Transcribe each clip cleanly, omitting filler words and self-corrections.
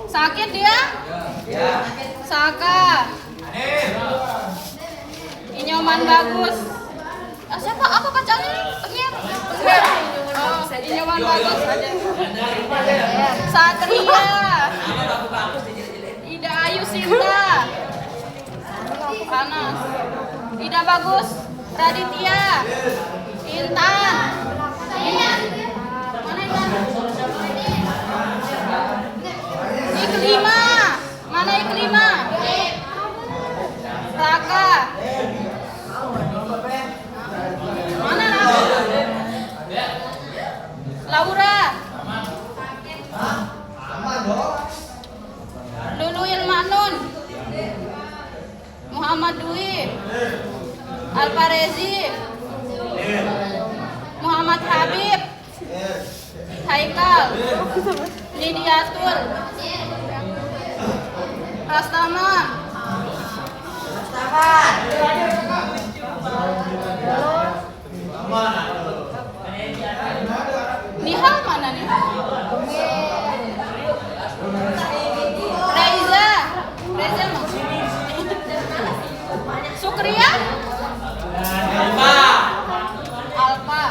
Sakit dia? Ya. Saka. Inyoman bagus. Siapa? Apa kacangnya? Oh, Inyoman bagus. Satria. Ida Ayu Sinta. Panas. Ida bagus. Raditya. Intan. Mana Intan? Yang kelima. Mana yang kelima? Raka. Mana Raka? Laura. Lulu Ilmanun. Muhammad Dwi. Alfarezi. Muhammad Habib. Haikal. Lidiatul. Rastama. Nihal mana nih? Reza. Reza mau. Sukria. Alfa.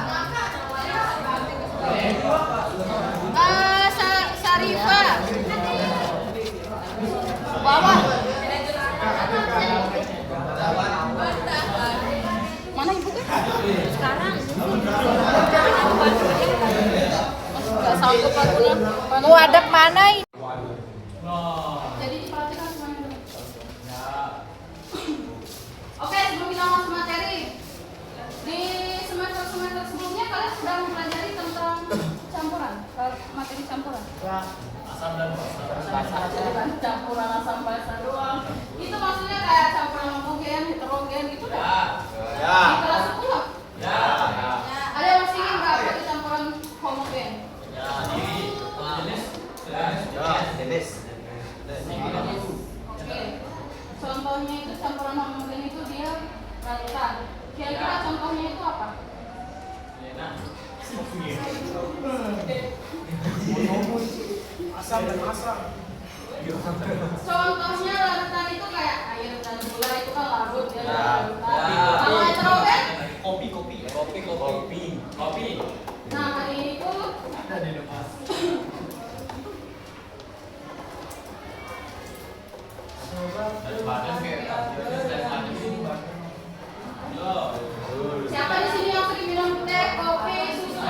Sarifa. Bawah. Mana ibu kan? Sekarang. Gak sanggup aku. Mau adab mana ini? Jadi perhatikan semuanya dulu. Oke, sebelum kita masuk materi, di semester sebelumnya kalian sudah mempelajari tentang campuran, materi campuran. Asam dan basa. Campuran asam basa doang. Itu maksudnya kayak campuran homogen, heterogen gitu dah. Ya. Di kelas 10. Ya. Ada yang masih ingat nggak apa itu campuran homogen? Ya, jenis. Ya, jenis. Oke. Contohnya itu campuran homogen itu dia ratusan. Kira-kira contohnya itu apa? Asam dan asam. Contohnya larutan itu kayak air dan gula itu kan larut ya. Ya. Kalau heterogen? Kopi. Nah hari ini tuh Ada di depan. Badan kayak siapa di sini yang sering minum teh, kopi, susu?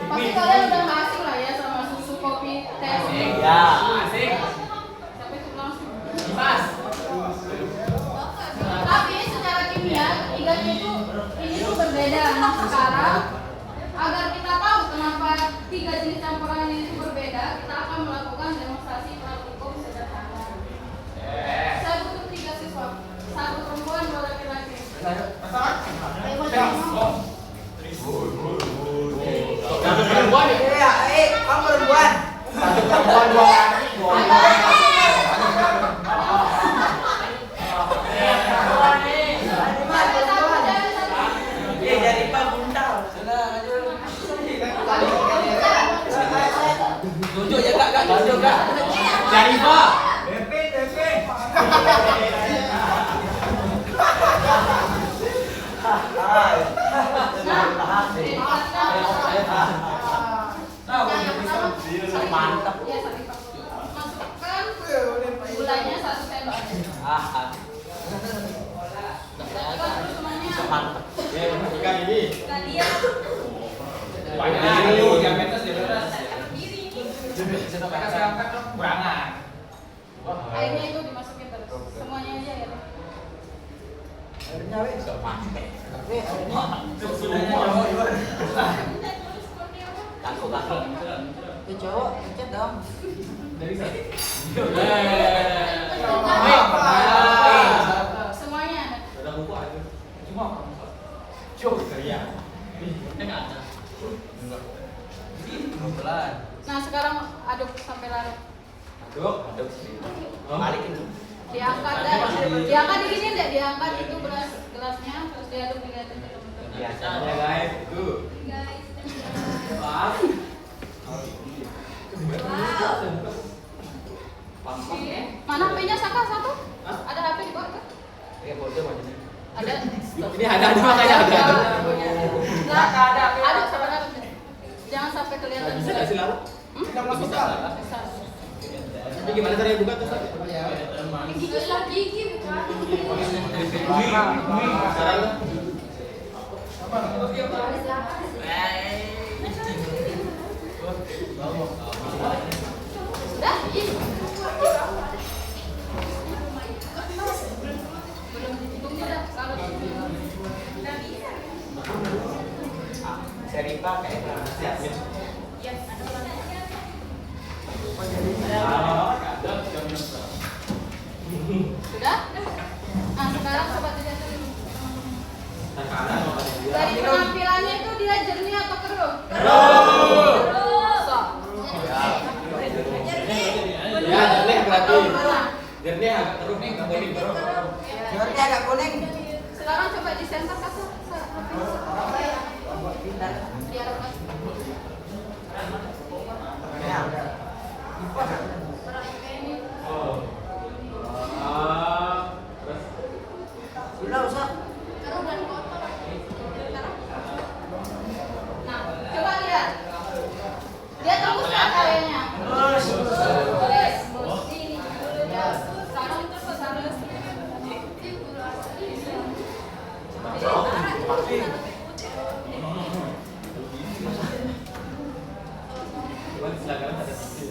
Pasti kalian udah nggak asing lah ya sama susu, kopi, teh. asik. Siapa itu langsung? Mas. Tapi secara kimia tiganya itu ini tuh berbeda. Nah sekarang agar kita tahu kenapa tiga jenis campuran ini itu berbeda, kita akan melakukan demonstrasi praktikum sederhana. Saya butuh 3 siswa, 1 perempuan, 2 laki-laki. Mantap. Ya, masukkan gulanya 1 sendok aja. Masukkan terus semuanya. Mantap. Ikan ini. Kurangan. Airnya itu dimasukin terus. Semuanya aja ya. Cowok, pencet dong. Semuanya ada. Ada buku aja. Cuma coba kerja. Enggak ada. Nah sekarang aduk sampai larut. Aduk sih. Balikin tuh. Diangkat deh. Diangkat diginin deh, diangkat itu gelasnya terus diaduk ke teman-teman. Biasanya guys itu. Pas. Mana HP-nya Saka satu? Ada HP di bawah? Iya, bodoh macamnya. Ada. Ini ada makanya ada. Ada sabar. Jangan sampai kelihatan. Bisa nggak sih lalu? Kita masuk kan? Bisa. Tapi gimana caranya buka tuh? Gigi lah gigi bukan. Sekarang lah. Dah, ini. Belum ditunggu dah kalau Seripa kayak siapnya. sudah? Nah, sekarang coba dilihat dulu. Sekarang Dari penampilannya itu dia jernih atau keruh? So. Ya, jernih berarti. Jernih agak keruh nih, kuning keruh. Jordi agak kuning. Sekarang coba di center kasar. Biar Sudah usah. Nah, coba lihat. Dia tembus nggak kayaknya? Ini. Sekarang terus harus. Cuman silakan ada satu.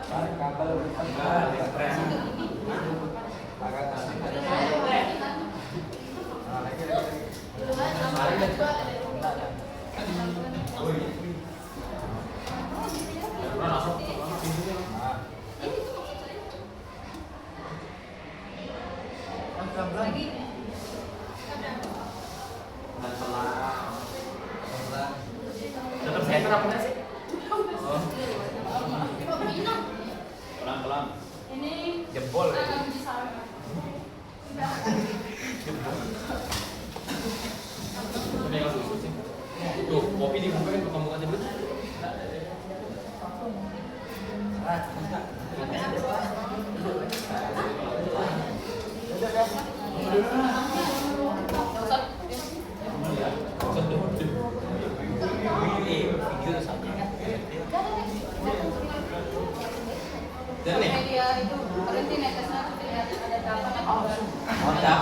Ada kabel ekspres. Tetap center apa sih? Pelan-pelan. Ini Jempol. akan bisa. Ini yang susu sih. Tuh, kopi dibuka kan bukan bukan sebelum. Sampai dia itu berhenti netesnya tuh dilihat ada berapa meter. Mantap.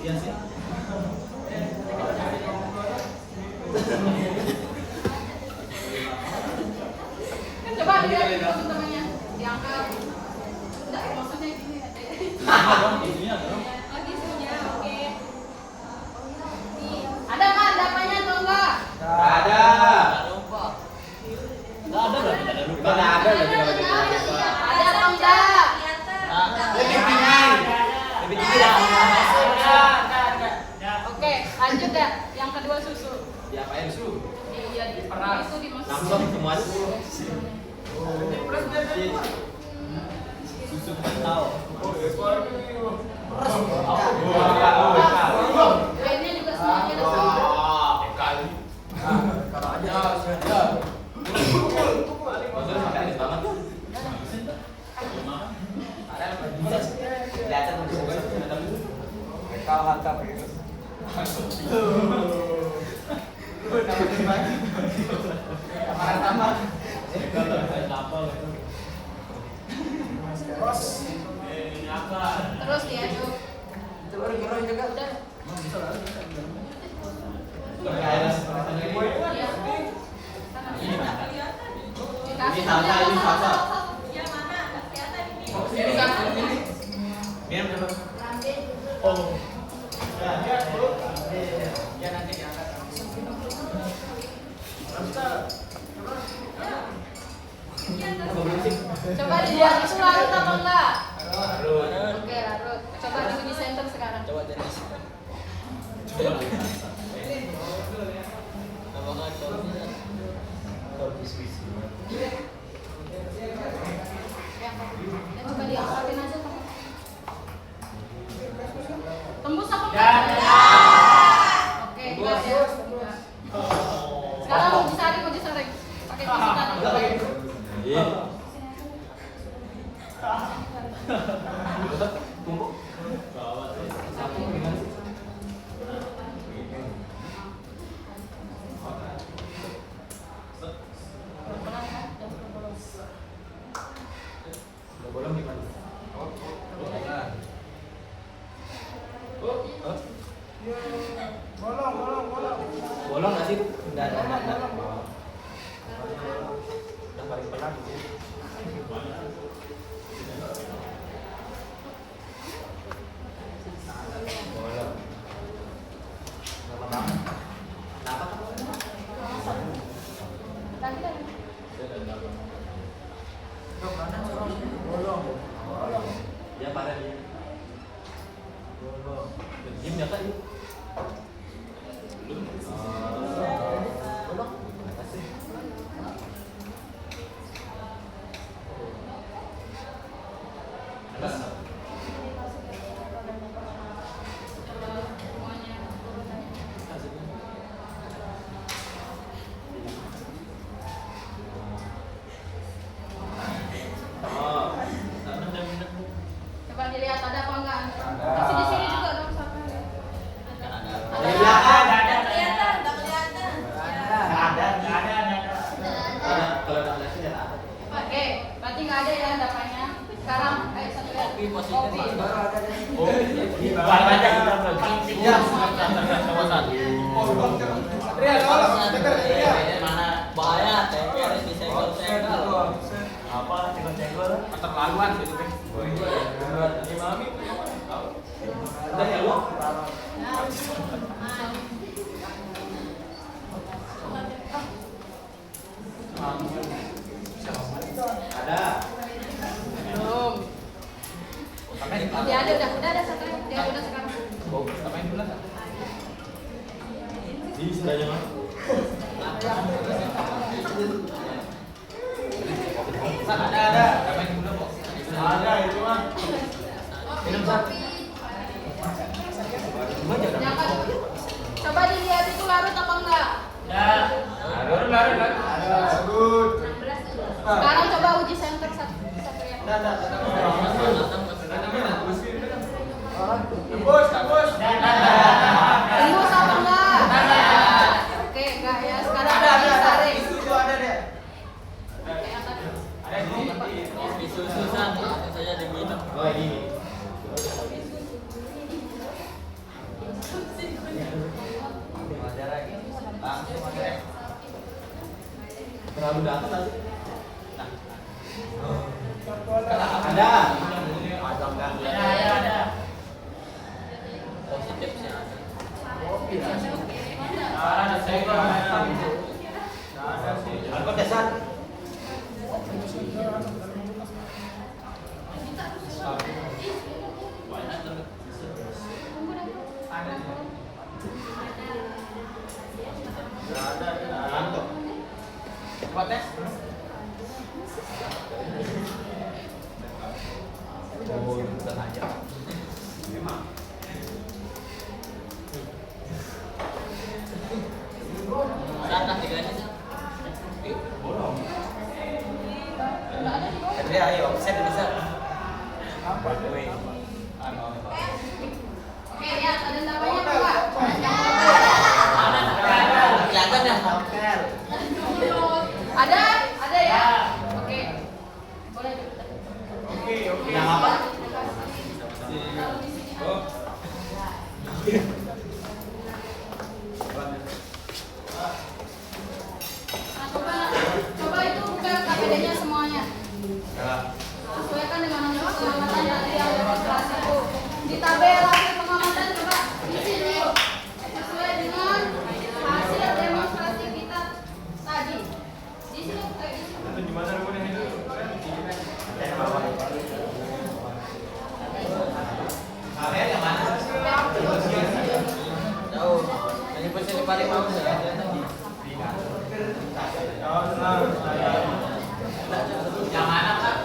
Iya sih. Coba dilihat teman-temannya diangkat. Enggak, maksudnya gini ada. Isunya dong. Lagi sunya, oke. Ada nggak dapanya atau enggak? Gak ada. Nggak ada berarti ada lupa. Gak ada berarti kalau gitu. Ada atau enggak? Lebih tinggi. Lebih tinggi lah. Oke, lanjut ya. Yang kedua susu. Diapain su? Iya, itu dimasukin. Langsung semua. Susu kental. Lainnya juga semuanya ada sama. Maksudnya makan enak banget. Kelihatan Kau hantar itu. Terus diaduk. Kira juga. Udah. Dikasih salsa, ini salsa. Yang mana? Kelihatan ini. Minum coba. Oh. Ya nanti diangkat. Coba dilihat itu larut apa enggak? Larut. Oke, larut. Coba dulu di center sekarang. Coba jadi. Bolong nggak sih? Enggak ada. Udah paling pelan sih. Bolong. Kenapa? Lagi dah. Cok, mana cok? Bolong. Ya parah dia. Bolong. Diam ya kak. Bolong. Makasih. Semuanya. Oh, sama bener. Coba dilihat ada apa enggak. Kasih di sini juga dong sampai. Kan ada. Nggak kelihatan, nggak kelihatan. Ada. Kalau tak ada sih ada. Oke, berarti nggak ada ya dapanya. Sekarang satu lihat. Kopi positif. Baru ada deh. Paling banyak kita Ya, sama satu. Ria, tolong. Mana bahaya? Tengkel harus disenggol-senggol. Apa? Cenggol-cenggol. Keterlaluan gitu kan. Ini mami. Udah ya lo? Ada. Belum. Dia ada satu. Dia udah sekarang. Oh, samain dulu lah. Di sebelahnya mana? Ada. Samain dulu kok. Ada itu mah. Minum satu. Jangan. Coba dilihat itu larut apa enggak. Larut. Good. Sekarang coba uji center satu ya. Bos. Tembus apa enggak? Oke, enggak ya. Sekarang disaring. Itu ada deh. Oke, angkat. Ada di Susan, saya diminum. Oh ini. Ada lagi. Langsung ada. Terlalu dalam tadi. Ada. Ada. Positif sih ada. Ada senggol. Ada sih. Alkohol dasar. Mantap. Coba tes. Oh, bukan aja. Sana tiganya sih. Andrea, ayo, saya bisa. Apa? Oke, lihat ada namanya apa? Kelihatan ya, hotel. Ada ya? Oke. Boleh. Oke. Yang apa? Taruh di sini. Nah, coba itu buka KPD-nya semuanya. Sesuaikan dengan nomor pengamatan dari yang demonstrasi itu. Di tabel hasil pengamatan coba di sini sesuai dengan hasil demonstrasi kita tadi. Di sini kayak gitu. Itu gimana rukunnya itu? Kamera yang mana? Jauh. Ini pasti di paling mau saya tadi. Yang mana, Kak?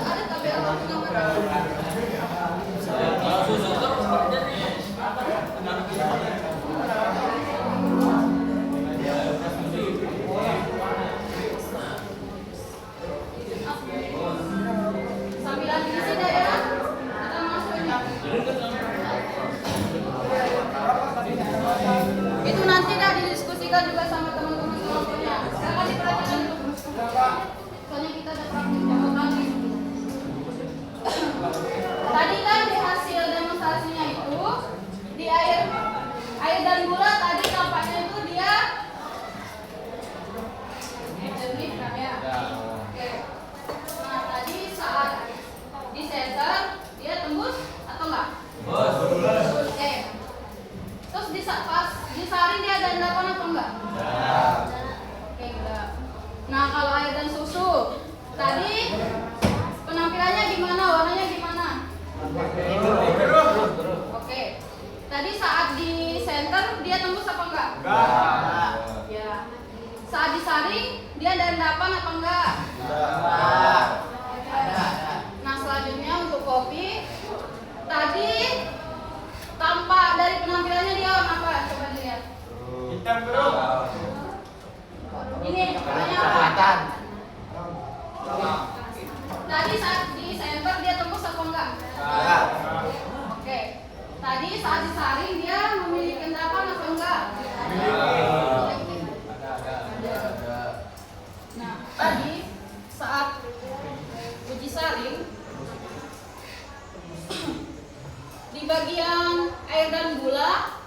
Ada tabel pengamatan. Kalau susu terus sepertinya nih. Sambilan diisi dah ya. Kita masukin. Itu nanti dah didiskusikan juga sama teman-teman kelompoknya. Saya kasih perhatian dulu. Soalnya kita ada praktik jam lagi. Tadi kan di hasil demonstrasinya itu di air dan gula tadi tampaknya itu dia delapan apa enggak? Oke, enggak. Nah, kalau air dan susu tadi penampilannya gimana? Warnanya gimana? Oke. Tadi saat di center dia tembus apa enggak? Ya. Saat disaring dia ada endapan apa enggak? Nah, selanjutnya untuk kopi tadi tampak dari penampilannya dia warna apa? Coba dilihat. Hitam bro. Ini warnanya apa? Tadi saat di center dia tembus apa enggak? Oke. Tadi saat disaring dia memiliki endapan apa enggak? Nah, tadi saat uji saring di bagian air dan gula,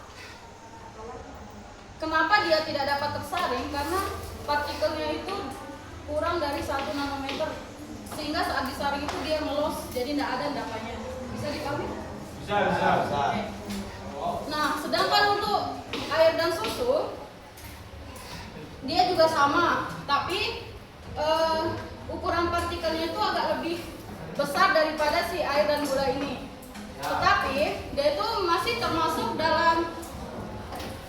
kenapa dia tidak dapat tersaring? Karena partikelnya itu kurang dari 1 nanometer, sehingga saat disaring itu dia melos, jadi tidak ada endapannya. Bisa dipahami? Bisa. Oke. Nah, sedangkan untuk air dan susu dia juga sama, tapi ukuran partikelnya itu agak lebih besar daripada si air dan gula ini. Tetapi dia itu masih termasuk dalam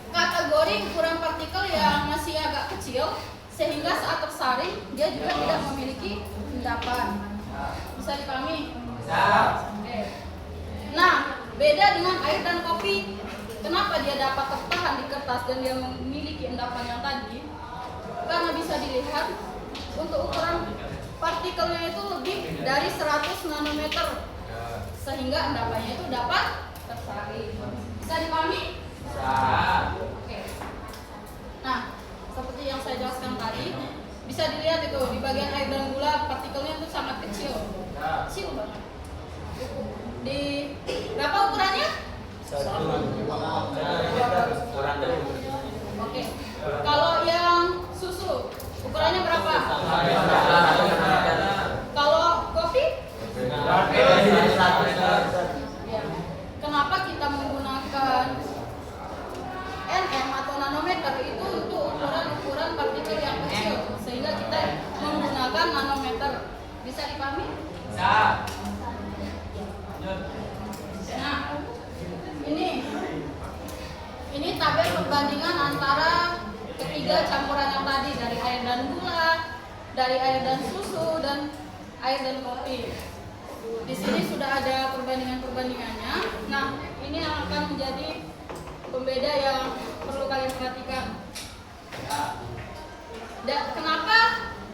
kategori ukuran partikel yang masih agak kecil, sehingga saat tersaring dia juga tidak memiliki endapan. Bisa dipahami? Oke. Nah, beda dengan air dan kopi. Kenapa dia dapat tertahan di kertas dan dia memiliki endapan yang tadi? Karena bisa dilihat untuk ukuran partikelnya itu lebih dari 100 nanometer, sehingga endapannya itu dapat tersaring. Bisa dipahami? Oke. Nah, seperti yang saya jelaskan tadi, bisa dilihat itu di bagian air dan gula partikelnya itu sangat kecil, kecil banget. Di berapa ukurannya? 1 kurang dari. Oke. Kalau yang susu ukurannya berapa? Kalau kopi? Ya. Kenapa kita menggunakan nm atau nanometer itu untuk ukuran partikel yang kecil, sehingga kita menggunakan nanometer. Bisa dipahami? Nah, ini tabel perbandingan antara ketiga campuran yang tadi, dari air dan gula, dari air dan susu, dan air dan kopi. Di sini sudah ada perbandingannya. Nah, ini yang akan menjadi pembeda yang perlu kalian perhatikan. Kenapa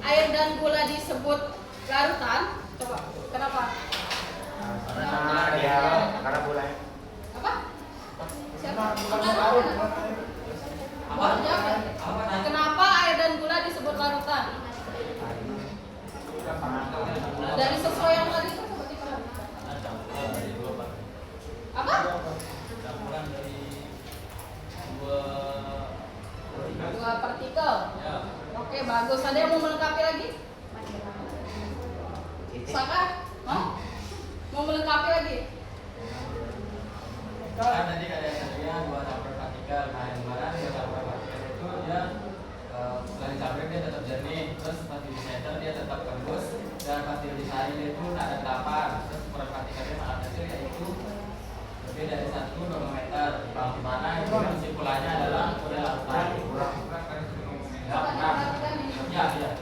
air dan gula disebut larutan? Coba, kenapa? Karena bulan. Apa? Siapa? Apa? Jawab. Kenapa air dan gula disebut larutan? Dari sesuai yang tadi itu coba diperhatikan. Apa? Campuran dari Dua partikel. ya. Oke, bagus. Ada yang mau melengkapi lagi? Saka? Mau melengkapi lagi? Kan tadi katanya 2 campuran partikel. Nah, yang kemarin 2 campuran partikel itu dia setelah dicampur dia tetap jernih, terus pas di center dia tetap gembus, dan pas disaring dia itu ada 8. Terus ukuran partikelnya sangat kecil, yaitu lebih dari 1 nanometer. Di mana itu kesimpulannya adalah udah larutan. Coba diperhatikan ini. Ya.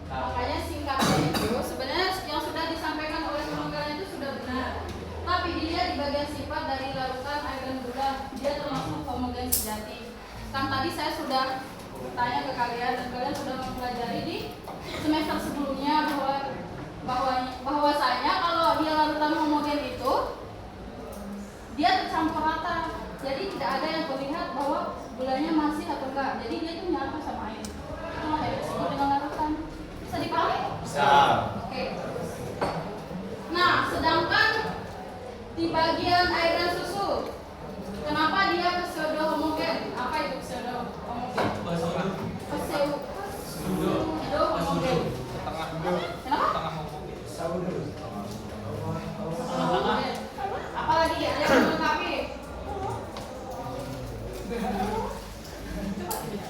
Makanya singkatnya itu sebenarnya yang sudah disampaikan oleh teman kalian itu sudah benar. Tapi dilihat di bagian sifat dari larutan air dan gula, dia termasuk homogen sejati. Kan tadi saya sudah bertanya ke kalian dan kalian sudah mempelajari di semester sebelumnya bahwasanya kalau dia larutan homogen itu dia tercampur rata. Jadi tidak ada yang terlihat bahwa gulanya masih atau enggak. Jadi dia itu nyatu sama air. Itu makanya disebut dengan larutan. Bisa dipahami? Bisa. Oke. Nah, sedangkan di bagian air dan susu, kenapa dia pseudo homogen? Apa itu pseudo homogen? Pseudo homogen. Kenapa? Apalagi ada yang melengkapi? Coba.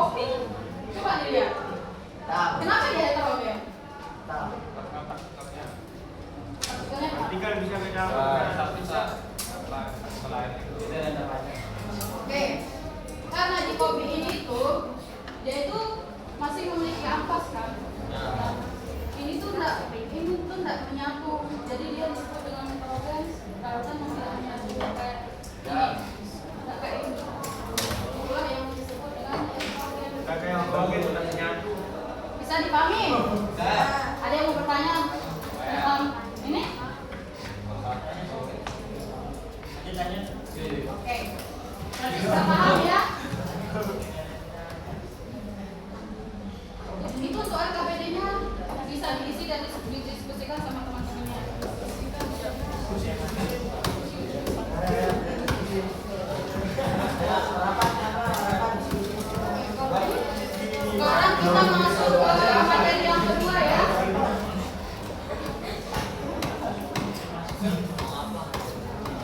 kopi. Coba dilihat. Tahu. Kenapa dia tahu ya? Tahu. Nanti kan bisa beda. Bisa. Selain itu. Oke. Karena di kopi ini tuh dia itu masih memiliki ampas kan. Ini tuh enggak menyatu. Jadi dia disebut dengan nitrogen karena masih menyatu kayak ini. Enggak kayak ini. Itulah yang disebut dengan nitrogen. Enggak kayak oksigen udah menyatu. Bisa dipahami? Ada yang mau bertanya tentang ini? Oke. Nanti bisa paham ya? Itu untuk RKPD-nya bisa diisi dan didiskusikan sama teman-temannya. Sekarang kita masuk ke materi yang kedua ya.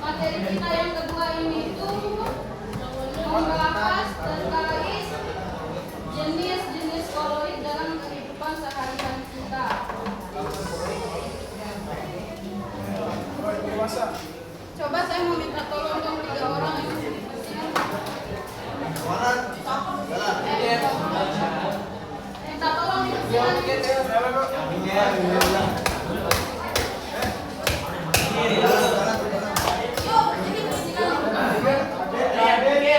Materi kita yang kedua ini itu membahas terkait jenis-jenis koloid dalam kehidupan sehari-hari kita. Coba saya mau minta tolong dong 3 orang yang masih dibersihkan. Minta tolong dibersihkan. Yuk, ini bersihkan. Minta tolong.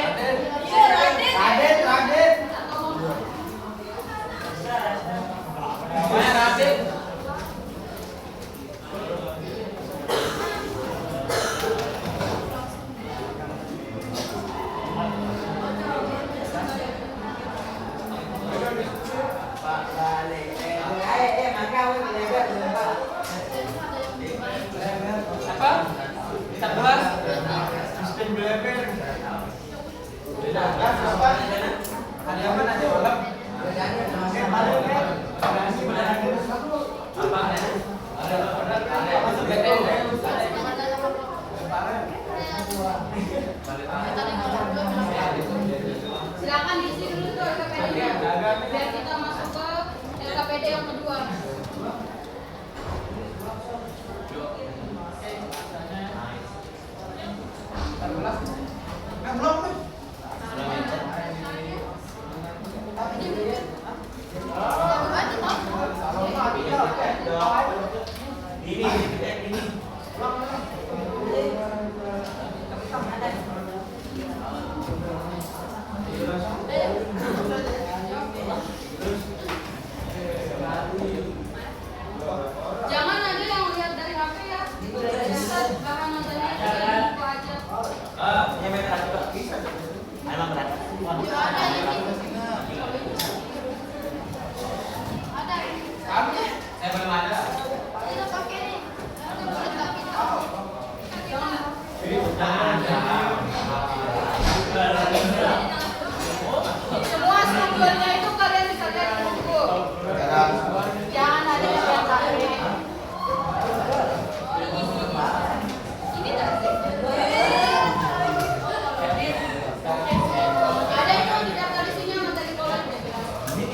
Silakan diisi dulu tuh LKPD-nya biar kita masuk ke LKPD yang kedua. Jangan ada yang lihat dari HP ya. Catat bahan nontonnya dari buku aja. Ya, ada di sini. Ada. Saya belum ada. Kita pakai nih. Nanti boleh tak kita. Semua sumbernya itu kalian bisa lihat di buku. Jangan ada yang lihat HP. Ini tak sih? Ada itu tidak tradisinya materi kolej ya.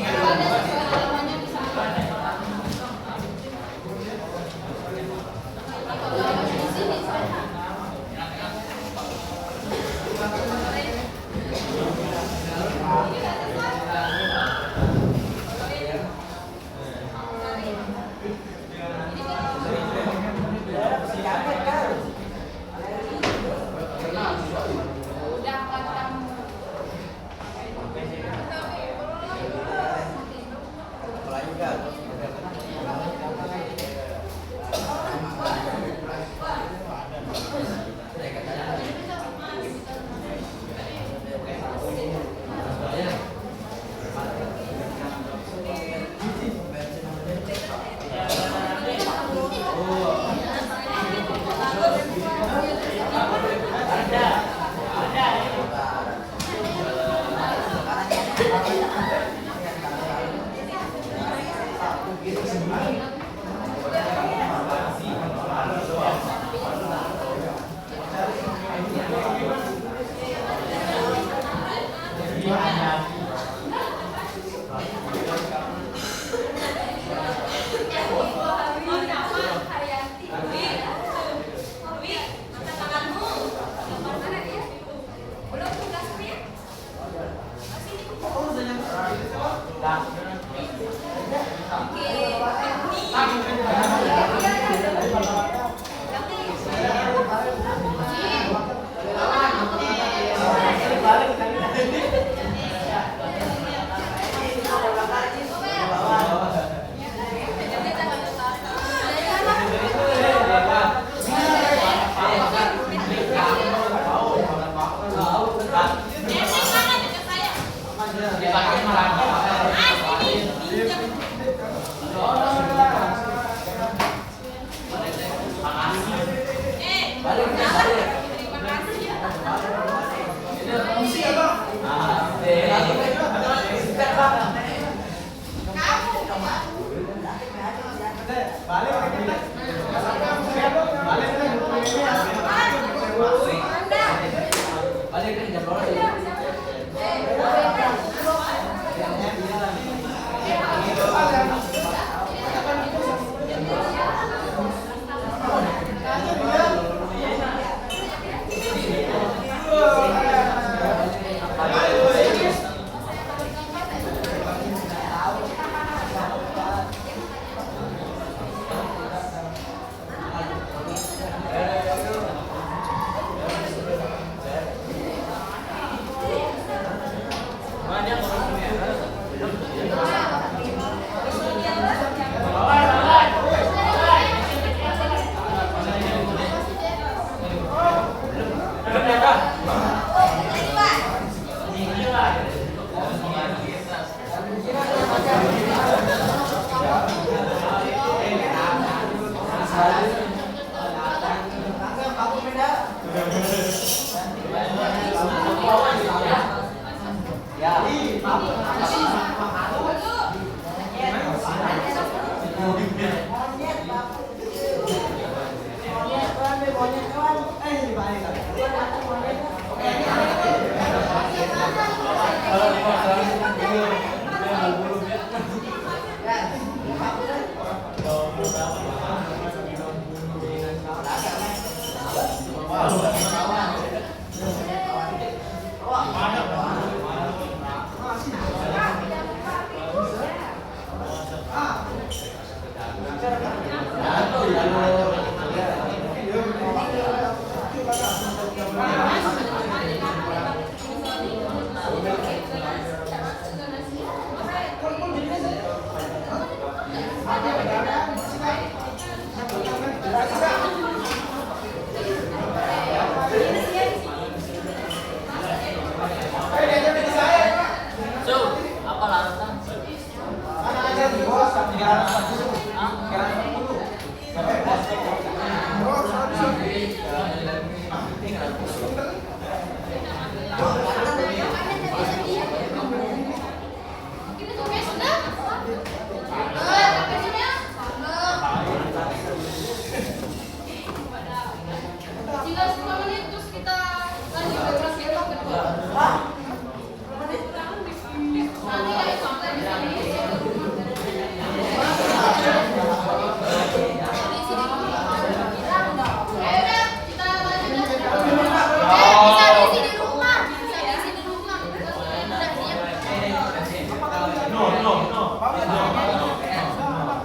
Ada sesuai halamannya di sana. Kalau di sini sana. Udah patah. Tinggal 10 menit terus kita lanjut ke kelas kita kedua. Nanti ya sampai di sini.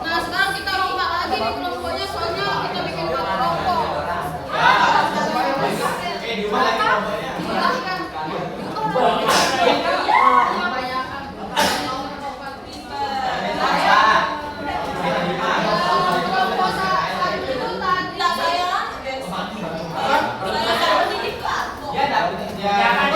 Nah sekarang kita lompat lagi nih kelompoknya soalnya kita bikin kelompok. Jangan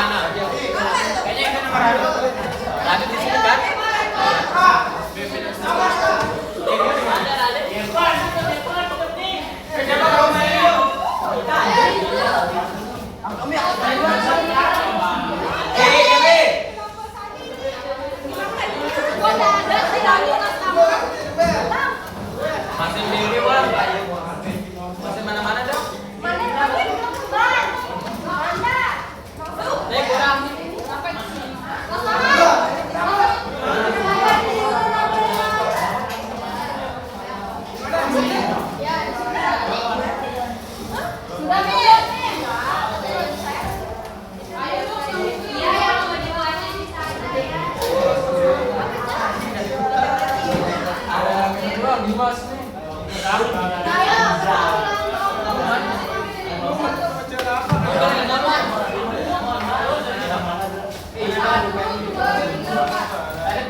anak. Kayaknya itu nomor satu. Lanjut di sini kan? Masih Dewi Wan. Masih mana-mana dong. Kurang. Sampai ke sini. Sudah, Min. Ayo dong, yang itu. Iya, yang mau dimulainya di sana ya. Ada kedua Dimas nih.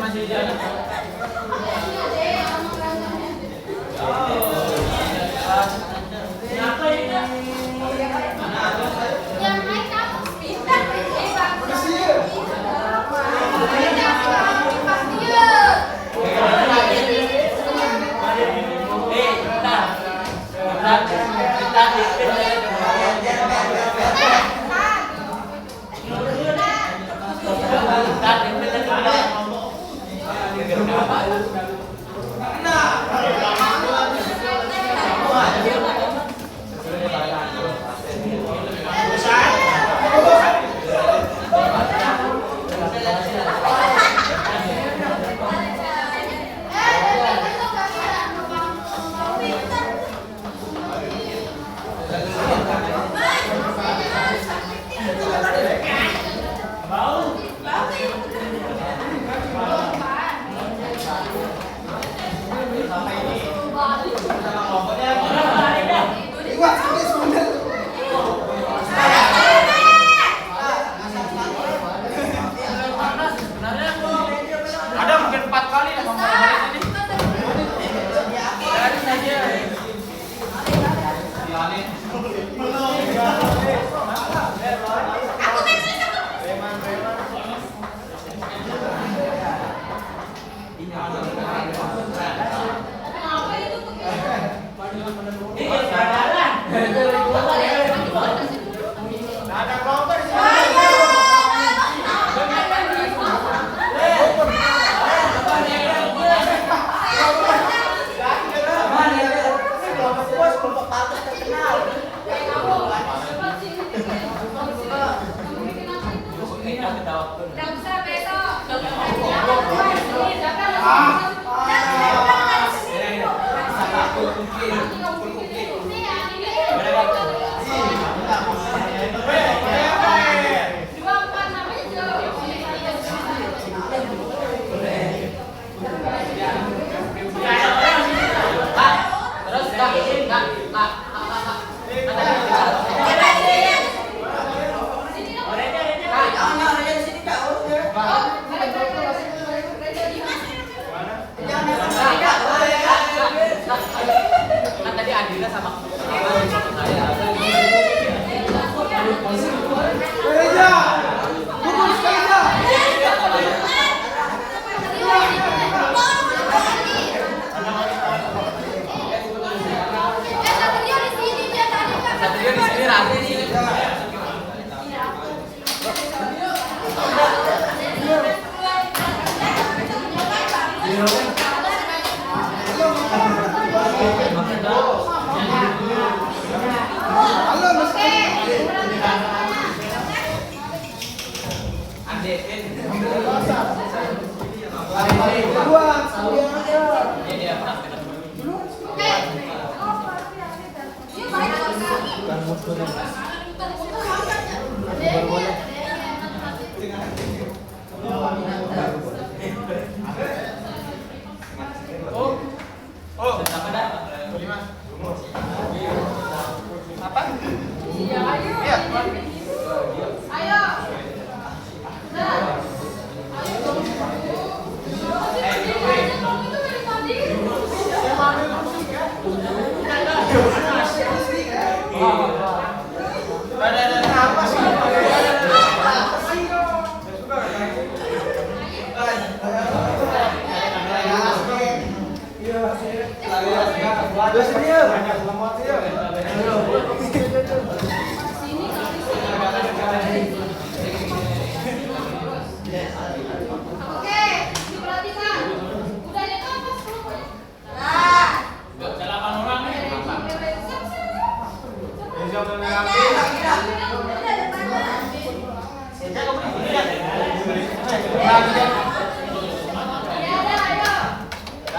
Masih jalan. Yang naik kamu pintar, Ada mungkin 4 kali ya ngomong ini. Dari saja. Kan tadi Adila sama saya. Satrio di sini rame nih. Apa? Iya, ayo. Iya. Ayo. Nah. Ada apa sih? Banyak lemot ya. Sini tapi Oke, diperhatikan. Udah ada apa semuanya? Udah 8 orang nih. Siapa yang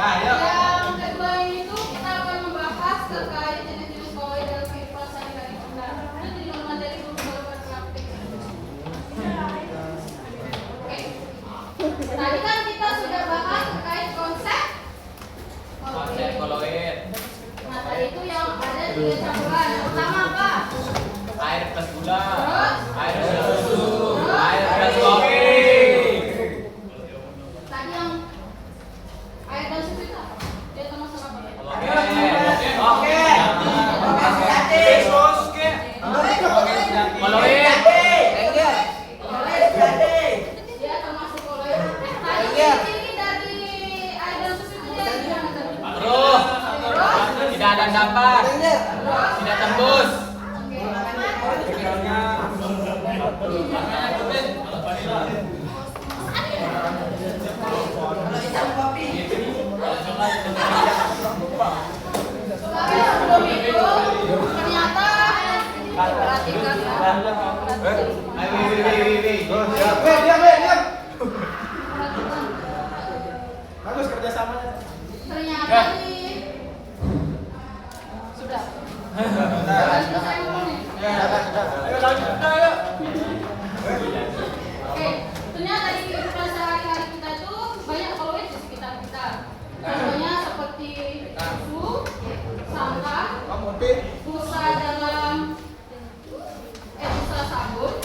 Yang kedua itu kita akan membahas terkait jenis-jenis koloid dalam kehidupan sehari-hari kita. Itu di materi beberapa praktik. Oke. Tadi kan kita sudah bahas terkait konsep koloid. Mata itu yang ada 3 campuran. Yang pertama apa? Air plus gula, Terus? air plus susu, air plus kopi. Tadi yang air dan susu itu apa? Dia termasuk apa? Oke. Koloid. Dia termasuk koloid. Tadi ciri dari air dan susu itu dia gimana tadi? Terus tidak ada endapan, tidak tembus. Sebelum itu ternyata perhatikan ya. Perhatikan. Bagus kerjasamanya. Ternyata nih sudah. Sudah saya ngomong nih. Ayo lanjut ayo. Oke, ternyata di kehidupan sehari-hari kita itu banyak koloid di sekitar kita. Contohnya seperti susu, sampah, busa dalam busa sabun,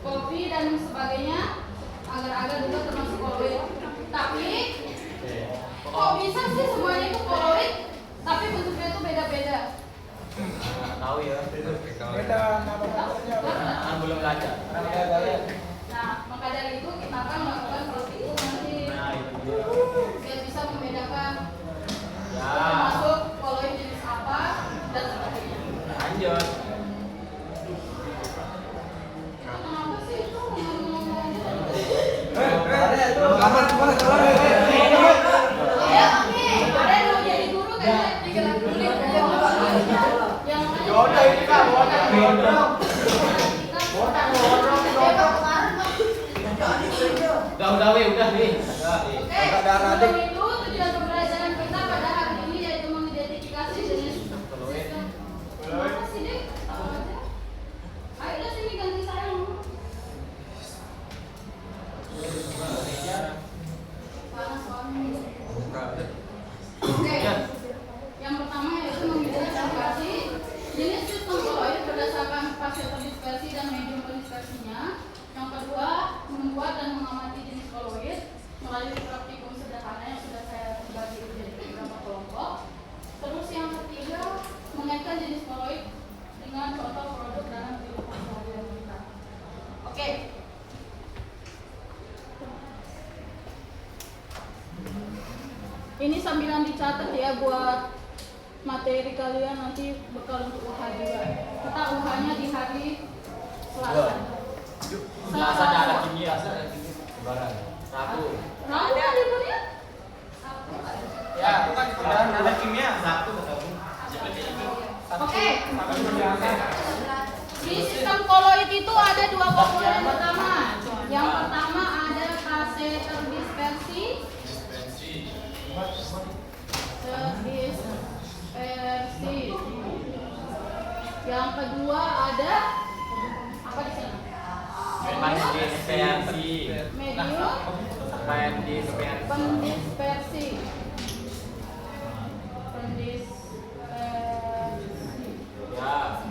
kopi dan sebagainya. Agar-agar juga termasuk koloid. Tapi kok bisa sih semuanya itu koloid, tapi bentuknya itu beda-beda? Tahu ya. Beda nama-namanya. Belum belajar. Nah, maka dari itu kita akan melakukan praktikum nanti biar bisa membedakan termasuk koloid jenis apa dan sebagainya. Lanjut. Itu kenapa sih itu ngomong-ngomong gitu? Ya, oke. Ada yang mau jadi guru kayaknya digerak dulu nih. Yang Yaudah ini kan, yaudah. Udah weh, udah nih. Oke, sebelum itu tujuan pembelajaran kita pada hari ini yaitu mengidentifikasi jenis sistem. Kenapa sih deh? Tahu aja. Ayo udah sini ganti saya ngomong. Panas soalnya. Oke. Yang pertama yaitu mengidentifikasi jenis sistem koloid berdasarkan fase terdispersi dan medium terdispersinya. Yang kedua, membuat dan mengamati jenis koloid melalui praktikum sederhana yang sudah saya bagi menjadi beberapa kelompok. Terus yang ketiga, mengaitkan jenis koloid dengan contoh produk dalam kehidupan sehari-hari kita. Oke. Ini sambilan dicatat ya buat materi kalian nanti bekal untuk UH juga. Kita UH-nya di hari Selasa. Selasa ada kimia. Lebaran. Rabu. Rabu ada liburnya? Ya, bukan ada kimia. Oke. Di sistem koloid itu ada 2 komponen utama. Yang pertama ada fase terdispersi. Yang kedua ada apa di sini? Pendispersi. Medium pendispersi. Ya.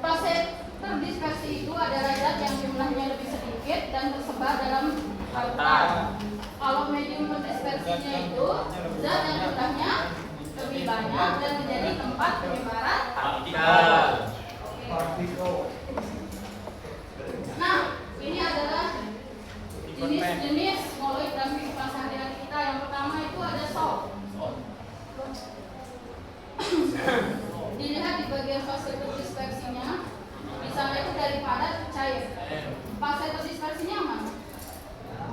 Fase terdispersi itu adalah zat yang jumlahnya lebih sedikit dan tersebar dalam lautan. Kalau medium pendispersinya itu zat yang jumlahnya lebih banyak dan menjadi tempat penyebaran partikel. Nah, ini adalah jenis koloid dalam kehidupan sehari-hari kita. Yang pertama itu ada salt. padat, cair. Fase terdispersinya mana?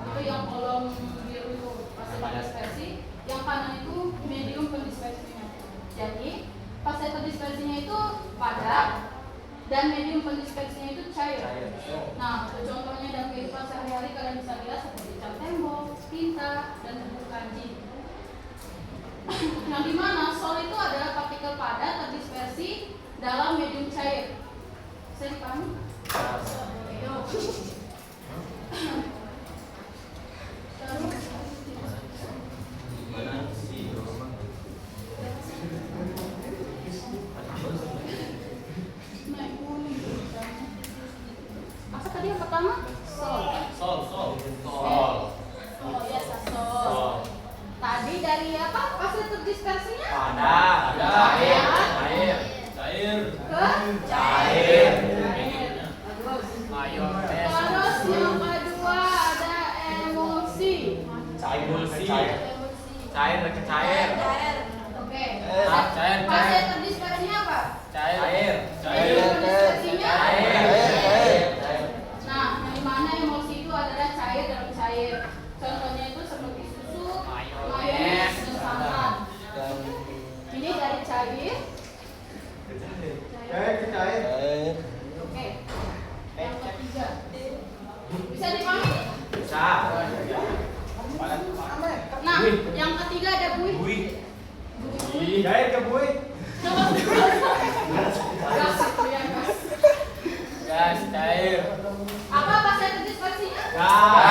Itu yang kolom biru itu fase terdispersi. Yang kanan itu medium pendispersinya. Jadi fase terdispersinya itu padat dan medium pendispersinya itu cair. Nah, contohnya dalam kehidupan sehari-hari kalian bisa lihat seperti cat tembok, tinta, dan buku kanji. Yang dimana sol itu adalah partikel padat terdispersi dalam medium cair. Bisa dipahami? Yuk. Apa tadi yang pertama? Sol. Sol. Oh ya, sol. Tadi dari apa? Fase terdispersinya? Padat. Cair. Cair. Bagus. Mayones. Terus yang kedua ada emulsi. Emulsi. Cair. Cair. Oke. Cair. Fase terdispersinya apa? Cair. Terdispersinya? Cair. Nah, yang mana emulsi itu adalah cair dalam cair. Contohnya itu seperti susu, mayones, dan santan. Ini dari cair. Cair. Oke. Yang ketiga. Bisa dipahami? Bisa. Nah, yang ketiga ada buih. Buih. Buih. Cair ke buih. Gas itu ya, gas. Gas, cair. Apa fase terdispersinya? Gas.